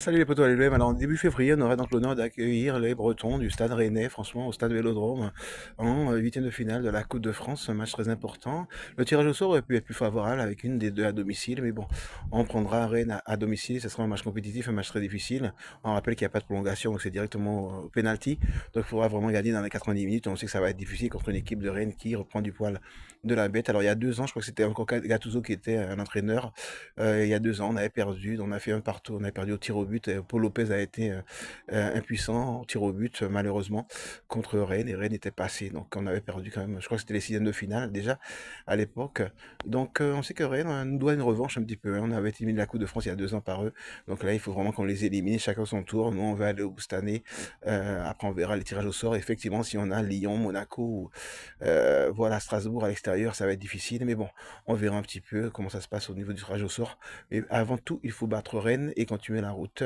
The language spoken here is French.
Salut les potos, allez, alors début février, on aurait donc l'honneur d'accueillir les Bretons du Stade Rennais, franchement, au Stade Vélodrome, en huitième de finale de la Coupe de France, un match très important. Le tirage au sort aurait pu être plus favorable avec une des deux à domicile, mais bon, on prendra Rennes à domicile, ce sera un match compétitif, un match très difficile. On rappelle qu'il n'y a pas de prolongation, donc c'est directement au penalty, donc il faudra vraiment gagner dans les 90 minutes. On sait que ça va être difficile contre une équipe de Rennes qui reprend du poil de la bête. Alors il y a 2 ans, je crois que c'était encore Gattuso qui était un entraîneur. Il y a 2 ans, on avait perdu, on a fait un partout, on avait perdu au tir au but. Paul Lopez a été impuissant au tir au but, malheureusement, contre Rennes, et Rennes était passé. Donc on avait perdu quand même, je crois que c'était les sixièmes de finale déjà à l'époque. Donc on sait que Rennes nous doit une revanche un petit peu, hein. On avait éliminé la Coupe de France il y a 2 ans par eux. Donc là, il faut vraiment qu'on les élimine, chacun son tour. Nous, on va aller au bout cette année. Après, on verra les tirages au sort. Effectivement, si on a Lyon, Monaco, voilà, Strasbourg à l'extérieur, ça va être difficile. Mais bon, on verra un petit peu comment ça se passe au niveau du tirage au sort. Mais avant tout, il faut battre Rennes et continuer la route